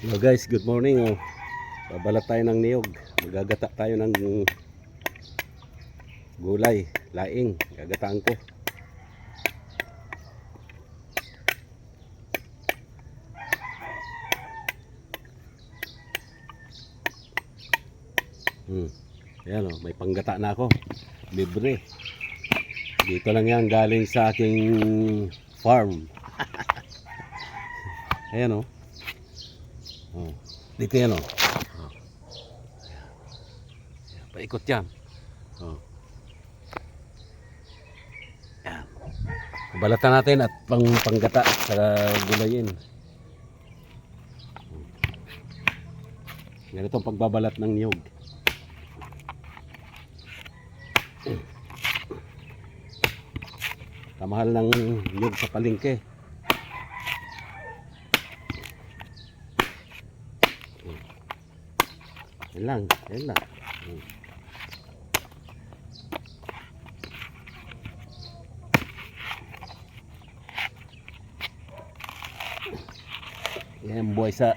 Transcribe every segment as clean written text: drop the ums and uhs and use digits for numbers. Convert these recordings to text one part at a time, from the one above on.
Hello guys, good morning. Babalat tayo ng niyog. Magagata tayo ng gulay, laing. Gagataan ko. Ayan o, may panggata na ako. Libre. Dito lang yan galing sa aking farm. Ayan o. Dito yan o. Paikot yan. Yan. Balatan natin at panggata sa gulayin. Ganito ang pagbabalat ng niyog. Kamahal ng niyog sa palengke. Yan lang, yan lang. Yan buhay sa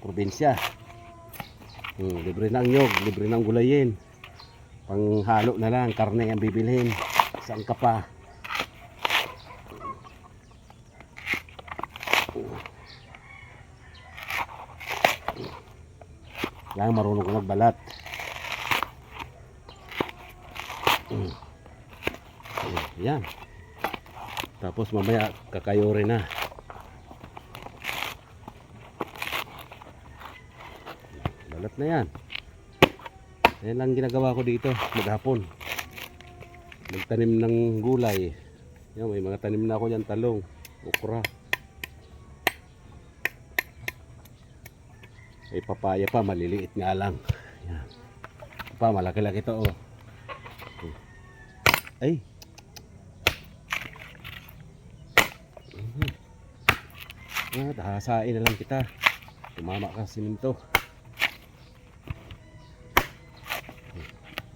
probinsya. Libre ng nyog, libre ng gulayin. Panghalo na lang, karne ang bibilhin. Saan ka pa? Lang marunong ko magbalat. Yan. Tapos mamaya kakayori na. Balat na yan. Yan lang ginagawa ko dito maghapon. Magtanim ng gulay. Yan, may mga tanim na ako dyan, talong, okra. May papaya pa, maliliit nga lang. Yan. Pa, malaki-laki to oh. Ay. Hahasain na lang kita. Tumama ka sa siminto.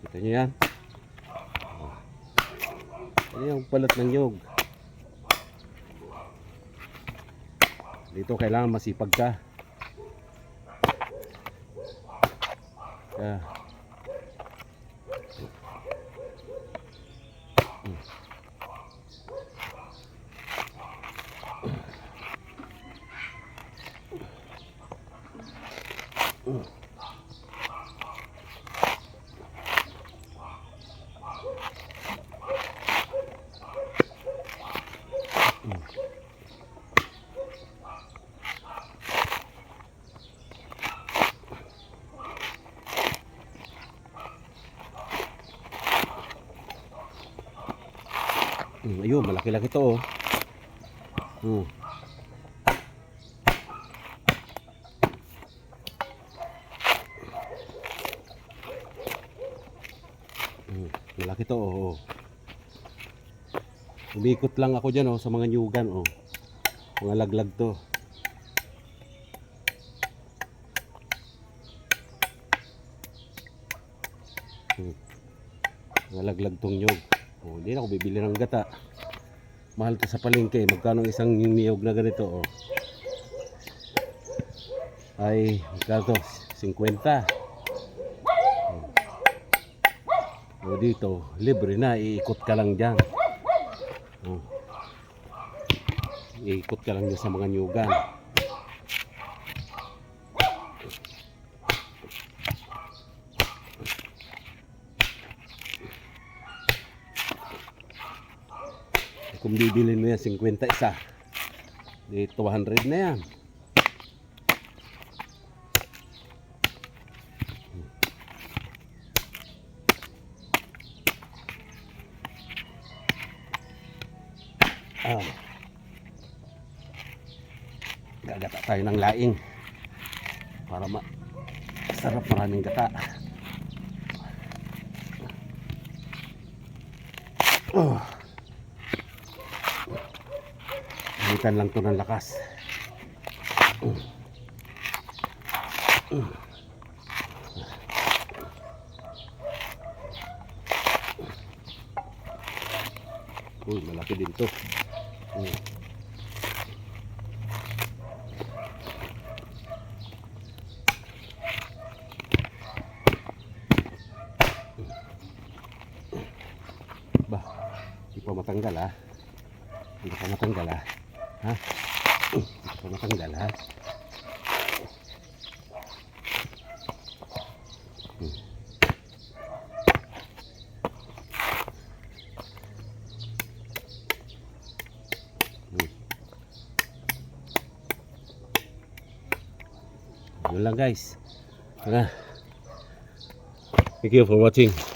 Kita nyo yan. Ano yung balat ng nyog. Dito kailangan masipag ka. Yeah. Ayun, malaki-laki to oh. Malaki to oh. Umikot lang ako dyan oh, sa mga nyugan oh. Mga laglag to. Mga laglag tong nyug. Oh, hindi na ako bibili ng gata. Mahal to sa palengke. Magkano isang niyog na ganito oh? Ay, magkano to? 50. O dito, libre na. Iikot ka lang dyan. Iikot ka lang dyan sa mga nyugan. Kung bibilin mo yan 50 isa, di 200 na yan. Gagata tayo ng laing para masarap, maraming gata. Gamitan lang to ng lakas. Uy, malaki din to. pa matanggal ha. Hindi pa matanggal ha. Ha? Hindi pa matanggal ha. Yun lang guys. Tara. Thank you for watching.